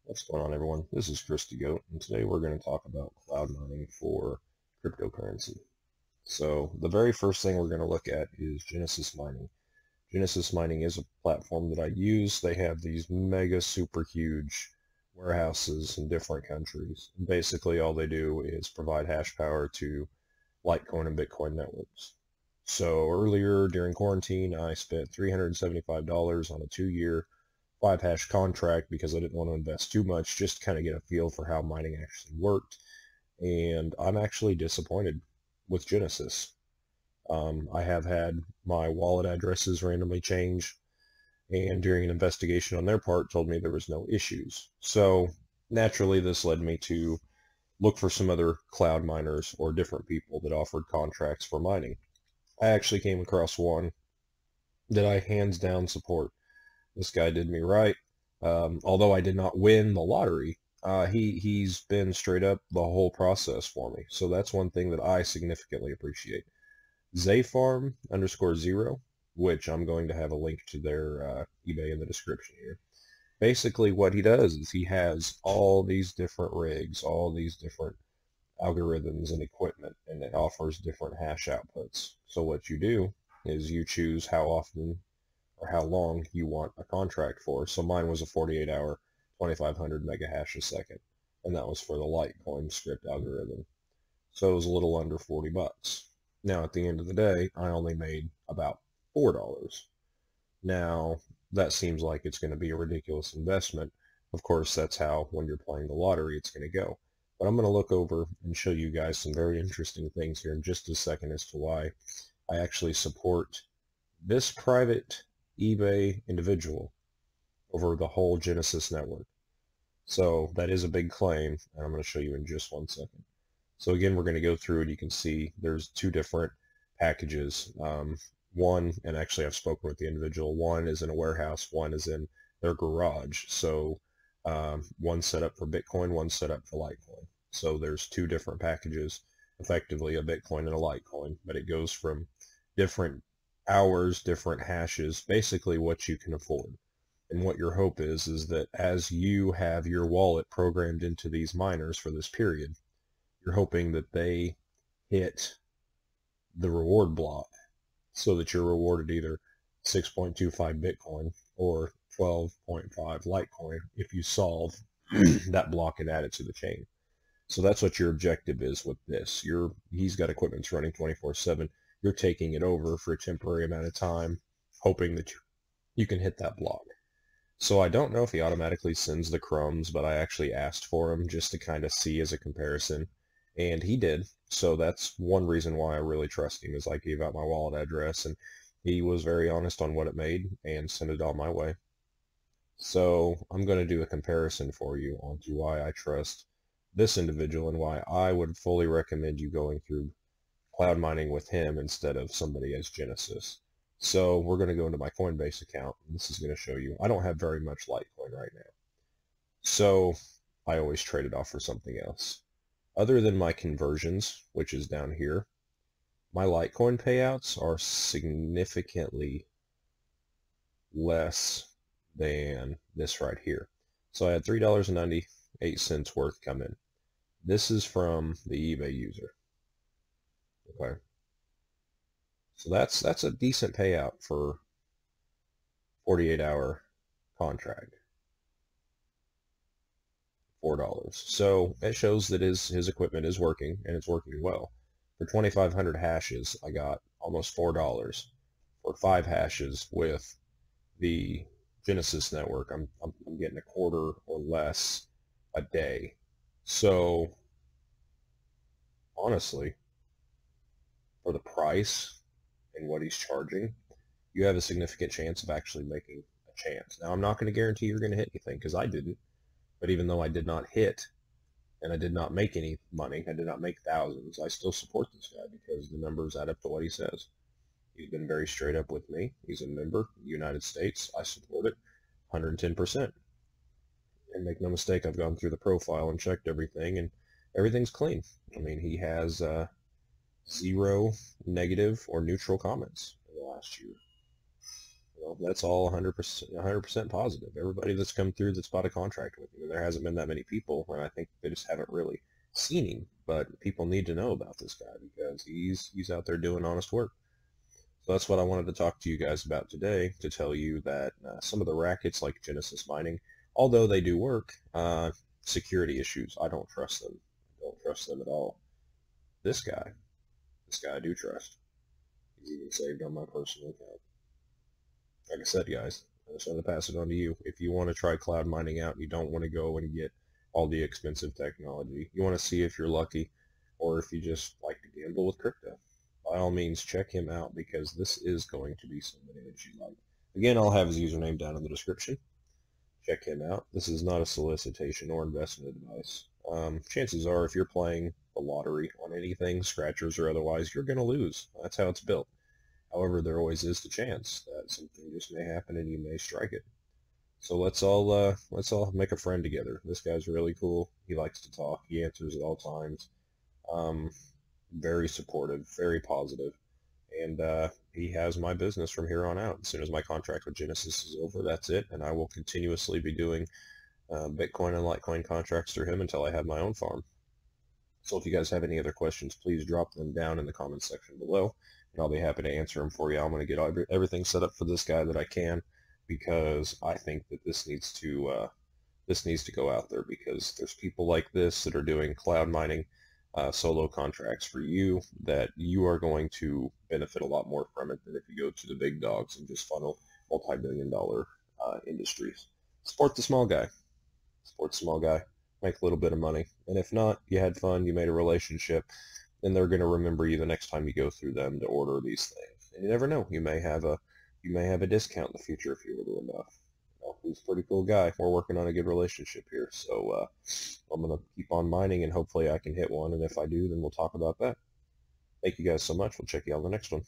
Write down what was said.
What's going on, everyone? This is Chris the Goat, and today we're going to talk about cloud mining for cryptocurrency. So the very first thing we're going to look at is Genesis Mining. Genesis Mining is a platform that I use. They have these mega super huge warehouses in different countries. And basically all they do is provide hash power to Litecoin and Bitcoin networks. So earlier during quarantine, I spent $375 on a 2-year 5-hash contract because I didn't want to invest too much, just to kind of get a feel for how mining actually worked. And I'm actually disappointed with Genesis. I have had my wallet addresses randomly change, and during an investigation on their part told me there was no issues. So naturally this led me to look for some other cloud miners or different people that offered contracts for mining. I actually came across one that I hands down support. This guy did me right. Although I did not win the lottery, he's been straight up the whole process for me. So that's one thing that I significantly appreciate. Zayfarm_0, which I'm going to have a link to their eBay in the description here. Basically what he does is he has all these different rigs, all these different algorithms and equipment, and it offers different hash outputs. So what you do is you choose how often or how long you want a contract for. So mine was a 48-hour, 2500 mega hash a second, and that was for the Litecoin script algorithm. So it was a little under 40 bucks. Now at the end of the day, I only made about $4. Now that seems like it's going to be a ridiculous investment. Of course, that's how when you're playing the lottery it's going to go. But I'm going to look over and show you guys some very interesting things here in just a second as to why I actually support this private eBay individual over the whole Genesis network. So that is a big claim, and I'm going to show you in just 1 second. So again, we're going to go through and you can see there's 2 different packages. One, and actually I've spoken with the individual, one is in a warehouse, one is in their garage. So one set up for Bitcoin, one set up for Litecoin. So there's 2 different packages, effectively a Bitcoin and a Litecoin, but it goes from different hours, different hashes, basically what you can afford. And what your hope is that as you have your wallet programmed into these miners for this period, you're hoping that they hit the reward block so that you're rewarded either 6.25 Bitcoin or 12.5 Litecoin if you solve that block and add it to the chain. So that's what your objective is with this. He's got equipment running 24/7. You're taking it over for a temporary amount of time, hoping that you can hit that block. So I don't know if he automatically sends the crumbs, but I actually asked for him just to kind of see as a comparison, and he did. So that's one reason why I really trust him, is I gave out my wallet address, and he was very honest on what it made and sent it on my way. So I'm going to do a comparison for you onto why I trust this individual and why I would fully recommend you going through cloud mining with him instead of somebody as Genesis. So we're going to go into my Coinbase account. This is going to show you, I don't have very much Litecoin right now. So I always trade it off for something else. Other than my conversions, which is down here, my Litecoin payouts are significantly less than this right here. So I had $3.98 worth come in. This is from the eBay user. Okay. So that's a decent payout for 48-hour contract. $4. So it shows that his equipment is working, and it's working well. For 2,500 hashes, I got almost $4. For 5 hashes with the Genesis network, I'm getting a quarter or less a day. So honestly, for the price and what he's charging, you have a significant chance of actually making a chance. Now, I'm not going to guarantee you're going to hit anything, because I didn't. But even though I did not hit and I did not make any money, I did not make thousands, I still support this guy because the numbers add up to what he says. He's been very straight up with me. He's a member of the United States. I support it 110%. And make no mistake, I've gone through the profile and checked everything, and everything's clean. I mean, he has 0 negative or neutral comments in the last year. Well, that's all 100% positive. Everybody that's come through that's bought a contract with him, and there hasn't been that many people, and I think they just haven't really seen him. But people need to know about this guy because he's out there doing honest work. So that's what I wanted to talk to you guys about today, to tell you that some of the rackets like Genesis Mining, although they do work, security issues, I don't trust them. I don't trust them at all. This guy I do trust. He's even saved on my personal account. Like I said, guys, I just want to pass it on to you. If you want to try cloud mining out and you don't want to go and get all the expensive technology, you want to see if you're lucky, or if you just like to gamble with crypto, by all means check him out, because this is going to be somebody that you like. Again, I'll have his username down in the description. Check him out. This is not a solicitation or investment advice. Chances are, if you're playing the lottery on anything, scratchers or otherwise, you're going to lose. That's how it's built. However, there always is the chance that something just may happen and you may strike it. So let's all make a friend together. This guy's really cool. He likes to talk. He answers at all times. Very supportive, very positive, and he has my business from here on out. As soon as my contract with Genesis is over, that's it, and I will continuously be doing Bitcoin and Litecoin contracts through him until I have my own farm. So if you guys have any other questions, please drop them down in the comments section below, and I'll be happy to answer them for you. I'm going to get everything set up for this guy that I can, because I think that this needs to go out there, because there's people like this that are doing cloud mining solo contracts for you, that you are going to benefit a lot more from it than if you go to the big dogs and just funnel multi-billion-dollar industries. Support the small guy. Support the small guy. Make a little bit of money. And if not, you had fun, you made a relationship, and they're going to remember you the next time you go through them to order these things. And you never know, you may have a discount in the future if you order enough. He's a pretty cool guy. We're working on a good relationship here, so I'm going to keep on mining, and hopefully I can hit one, and if I do, then we'll talk about that. Thank you guys so much. We'll check you out on the next one.